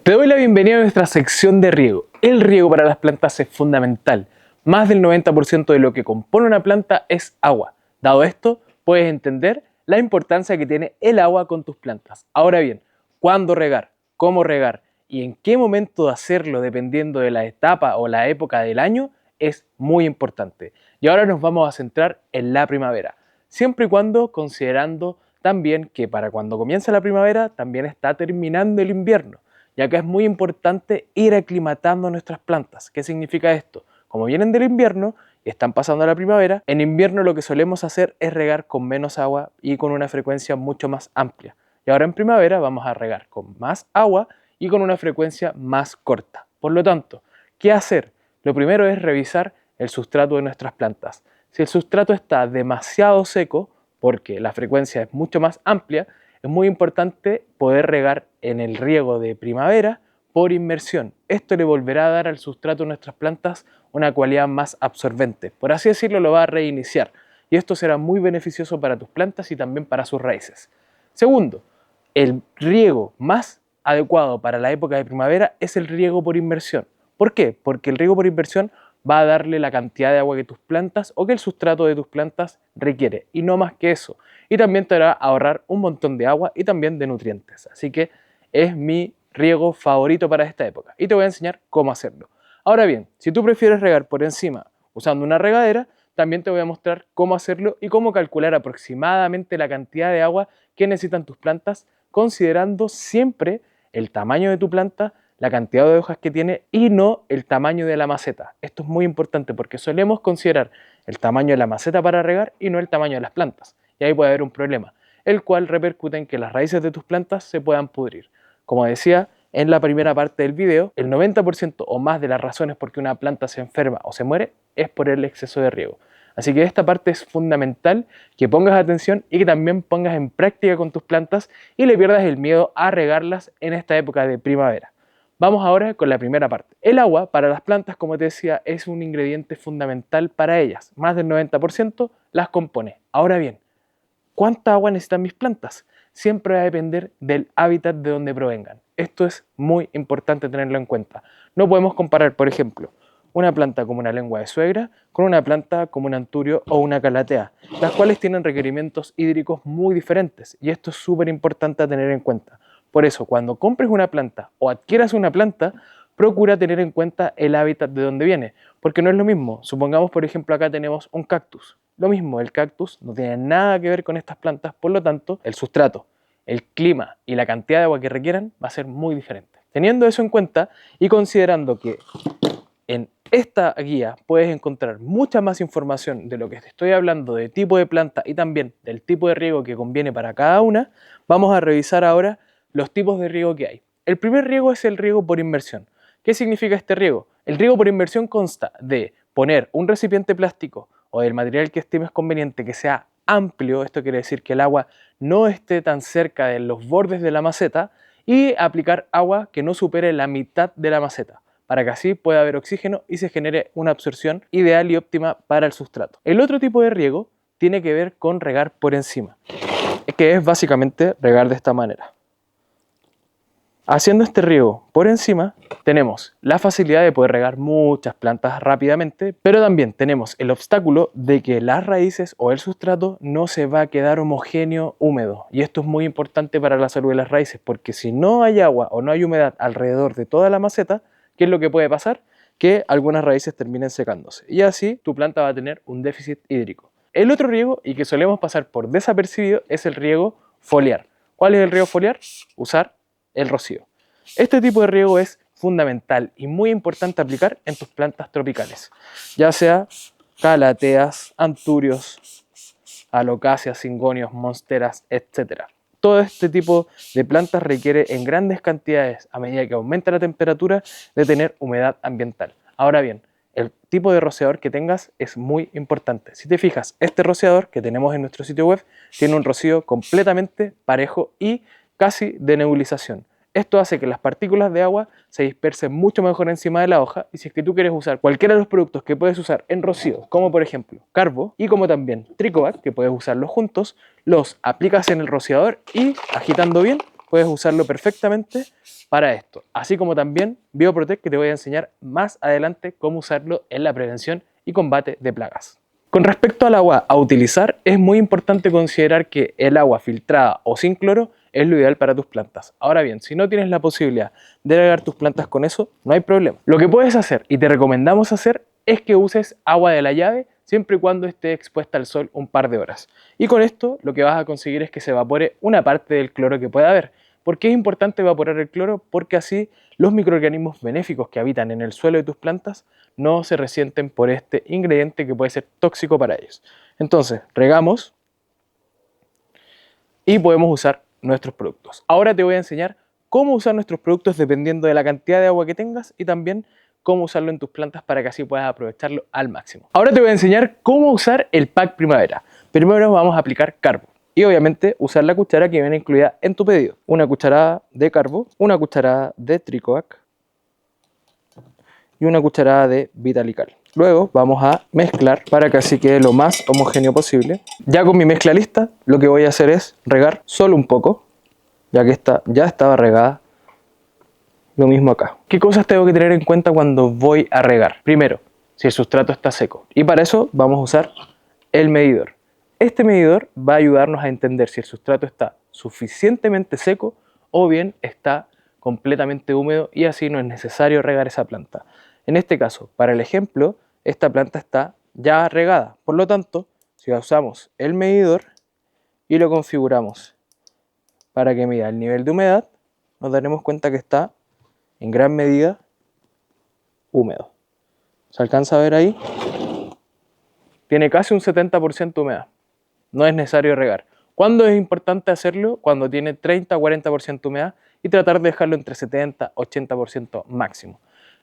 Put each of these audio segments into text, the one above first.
Te doy la bienvenida a nuestra sección de riego. El riego para las plantas es fundamental. Más del 90% de lo que compone una planta es agua. Dado esto, puedes entender la importancia que tiene el agua con tus plantas. Ahora bien, ¿cuándo regar? ¿Cómo regar? Y en qué momento hacerlo dependiendo de la etapa o la época del año es muy importante. Y ahora nos vamos a centrar en la primavera, siempre y cuando considerando también que para cuando comienza la primavera también está terminando el invierno. Y acá es muy importante ir aclimatando nuestras plantas. ¿Qué significa esto? Como vienen del invierno y están pasando a la primavera, en invierno lo que solemos hacer es regar con menos agua y con una frecuencia mucho más amplia. Y ahora en primavera vamos a regar con más agua y con una frecuencia más corta. Por lo tanto, ¿qué hacer? Lo primero es revisar el sustrato de nuestras plantas. Si el sustrato está demasiado seco, porque la frecuencia es mucho más amplia, es muy importante poder regar en el riego de primavera por inmersión. Esto le volverá a dar al sustrato de nuestras plantas una cualidad más absorbente. Por así decirlo, lo va a reiniciar. Y esto será muy beneficioso para tus plantas y también para sus raíces. Segundo, el riego más adecuado para la época de primavera es el riego por inmersión. ¿Por qué? Porque el riego por inmersión va a darle la cantidad de agua que tus plantas o que el sustrato de tus plantas requiere, y no más que eso. Y también te hará ahorrar un montón de agua y también de nutrientes. Así que es mi riego favorito para esta época y te voy a enseñar cómo hacerlo. Ahora bien, si tú prefieres regar por encima usando una regadera, también te voy a mostrar cómo hacerlo y cómo calcular aproximadamente la cantidad de agua que necesitan tus plantas, considerando siempre el tamaño de tu planta, la cantidad de hojas que tiene y no el tamaño de la maceta. Esto es muy importante porque solemos considerar el tamaño de la maceta para regar y no el tamaño de las plantas. Y ahí puede haber un problema, el cual repercute en que las raíces de tus plantas se puedan pudrir. Como decía en la primera parte del video, el 90% o más de las razones por qué una planta se enferma o se muere es por el exceso de riego. Así que esta parte es fundamental que pongas atención y que también pongas en práctica con tus plantas y le pierdas el miedo a regarlas en esta época de primavera. Vamos ahora con la primera parte. El agua para las plantas, como te decía, es un ingrediente fundamental para ellas. Más del 90% las compone. Ahora bien, ¿cuánta agua necesitan mis plantas? Siempre va a depender del hábitat de donde provengan. Esto es muy importante tenerlo en cuenta. No podemos comparar, por ejemplo, una planta como una lengua de suegra con una planta como un anturio o una calatea, las cuales tienen requerimientos hídricos muy diferentes y esto es súper importante a tener en cuenta. Por eso, cuando compres una planta o adquieras una planta, procura tener en cuenta el hábitat de donde viene, porque no es lo mismo. Supongamos, por ejemplo, acá tenemos un cactus. Lo mismo, el cactus no tiene nada que ver con estas plantas, por lo tanto, el sustrato, el clima y la cantidad de agua que requieran va a ser muy diferente. Teniendo eso en cuenta y considerando que en esta guía puedes encontrar mucha más información de lo que te estoy hablando, de tipo de planta y también del tipo de riego que conviene para cada una, vamos a revisar ahora los tipos de riego que hay. El primer riego es el riego por inmersión. ¿Qué significa este riego? El riego por inmersión consta de poner un recipiente plástico o del material que estimes conveniente que sea amplio, esto quiere decir que el agua no esté tan cerca de los bordes de la maceta, y aplicar agua que no supere la mitad de la maceta, para que así pueda haber oxígeno y se genere una absorción ideal y óptima para el sustrato. El otro tipo de riego tiene que ver con regar por encima, que es básicamente regar de esta manera. Haciendo este riego por encima, tenemos la facilidad de poder regar muchas plantas rápidamente, pero también tenemos el obstáculo de que las raíces o el sustrato no se va a quedar homogéneo húmedo. Y esto es muy importante para la salud de las raíces, porque si no hay agua o no hay humedad alrededor de toda la maceta, ¿qué es lo que puede pasar? Que algunas raíces terminen secándose. Y así tu planta va a tener un déficit hídrico. El otro riego, y que solemos pasar por desapercibido, es el riego foliar. ¿Cuál es el riego foliar? Usar el rocío. Este tipo de riego es fundamental y muy importante aplicar en tus plantas tropicales, ya sea calateas, anturios, alocáceas, cingonios, monsteras, etc. Todo este tipo de plantas requiere en grandes cantidades, a medida que aumenta la temperatura, de tener humedad ambiental. Ahora bien, el tipo de rociador que tengas es muy importante. Si te fijas, este rociador que tenemos en nuestro sitio web tiene un rocío completamente parejo y casi de nebulización. Esto hace que las partículas de agua se dispersen mucho mejor encima de la hoja, y si es que tú quieres usar cualquiera de los productos que puedes usar en rocío, como por ejemplo Carbo y como también Tricovac, que puedes usarlos juntos, los aplicas en el rociador y agitando bien puedes usarlo perfectamente para esto. Así como también Bioprotect, que te voy a enseñar más adelante cómo usarlo en la prevención y combate de plagas. Con respecto al agua a utilizar, es muy importante considerar que el agua filtrada o sin cloro es lo ideal para tus plantas. Ahora bien, si no tienes la posibilidad de regar tus plantas con eso, no hay problema. Lo que puedes hacer y te recomendamos hacer es que uses agua de la llave siempre y cuando esté expuesta al sol un par de horas. Y con esto lo que vas a conseguir es que se evapore una parte del cloro que pueda haber. ¿Por qué es importante evaporar el cloro? Porque así los microorganismos benéficos que habitan en el suelo de tus plantas no se resienten por este ingrediente que puede ser tóxico para ellos. Entonces, regamos y podemos usar nuestros productos. Ahora te voy a enseñar cómo usar nuestros productos dependiendo de la cantidad de agua que tengas y también cómo usarlo en tus plantas para que así puedas aprovecharlo al máximo. Ahora te voy a enseñar cómo usar el pack primavera. Primero vamos a aplicar carbo y obviamente usar la cuchara que viene incluida en tu pedido. Una cucharada de carbo, una cucharada de tricoac y una cucharada de vitalical. Luego vamos a mezclar para que así quede lo más homogéneo posible. Ya con mi mezcla lista, lo que voy a hacer es regar solo un poco, ya que esta ya estaba regada. Lo mismo acá. ¿Qué cosas tengo que tener en cuenta cuando voy a regar? Primero, si el sustrato está seco. Y para eso vamos a usar el medidor. Este medidor va a ayudarnos a entender si el sustrato está suficientemente seco o bien está completamente húmedo y así no es necesario regar esa planta. En este caso, para el ejemplo, esta planta está ya regada. Por lo tanto, si usamos el medidor y lo configuramos para que mida el nivel de humedad, nos daremos cuenta que está en gran medida húmedo. ¿Se alcanza a ver ahí? Tiene casi un 70% de humedad. No es necesario regar. ¿Cuándo es importante hacerlo? Cuando tiene 30-40% de humedad y tratar de dejarlo entre 70-80% máximo.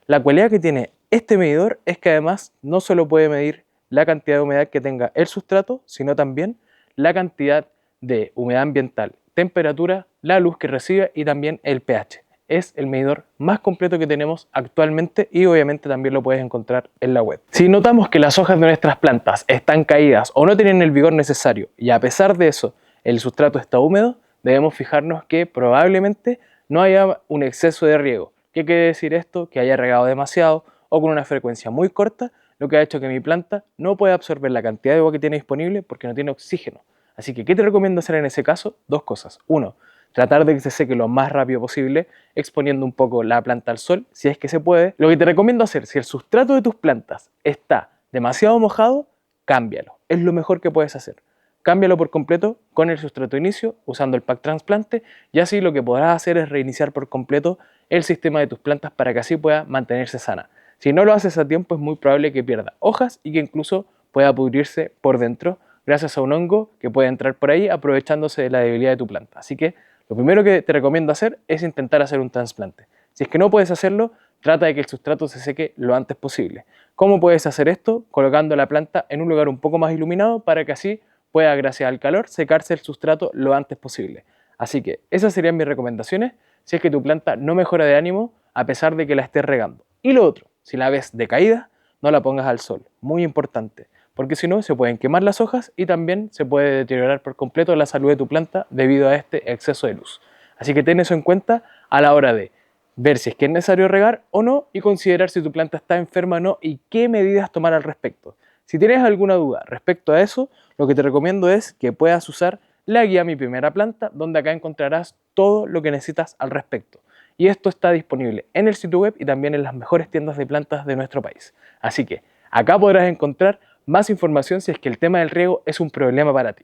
La cualidad que tiene este medidor es que además no solo puede medir la cantidad de humedad que tenga el sustrato, sino también la cantidad de humedad ambiental, temperatura, la luz que recibe y también el pH. Es el medidor más completo que tenemos actualmente y obviamente también lo puedes encontrar en la web. Si notamos que las hojas de nuestras plantas están caídas o no tienen el vigor necesario y a pesar de eso el sustrato está húmedo, debemos fijarnos que probablemente no haya un exceso de riego. ¿Qué quiere decir esto? Que haya regado demasiado o con una frecuencia muy corta, lo que ha hecho que mi planta no pueda absorber la cantidad de agua que tiene disponible porque no tiene oxígeno. Así que, ¿qué te recomiendo hacer en ese caso? Dos cosas. Uno, tratar de que se seque lo más rápido posible, exponiendo un poco la planta al sol, si es que se puede. Lo que te recomiendo hacer, si el sustrato de tus plantas está demasiado mojado, cámbialo. Es lo mejor que puedes hacer. Cámbialo por completo con el sustrato inicio, usando el pack trasplante, y así lo que podrás hacer es reiniciar por completo el sistema de tus plantas para que así pueda mantenerse sana. Si no lo haces a tiempo, es muy probable que pierda hojas y que incluso pueda pudrirse por dentro gracias a un hongo que puede entrar por ahí aprovechándose de la debilidad de tu planta. Así que lo primero que te recomiendo hacer es intentar hacer un trasplante. Si es que no puedes hacerlo, trata de que el sustrato se seque lo antes posible. ¿Cómo puedes hacer esto? Colocando la planta en un lugar un poco más iluminado para que así pueda, gracias al calor, secarse el sustrato lo antes posible. Así que esas serían mis recomendaciones si es que tu planta no mejora de ánimo a pesar de que la estés regando. Y lo otro, si la ves decaída, no la pongas al sol. Muy importante, porque si no se pueden quemar las hojas y también se puede deteriorar por completo la salud de tu planta debido a este exceso de luz. Así que ten eso en cuenta a la hora de ver si es que es necesario regar o no y considerar si tu planta está enferma o no y qué medidas tomar al respecto. Si tienes alguna duda respecto a eso, lo que te recomiendo es que puedas usar la guía Mi Primera Planta, donde acá encontrarás todo lo que necesitas al respecto. Y esto está disponible en el sitio web y también en las mejores tiendas de plantas de nuestro país. Así que acá podrás encontrar más información si es que el tema del riego es un problema para ti.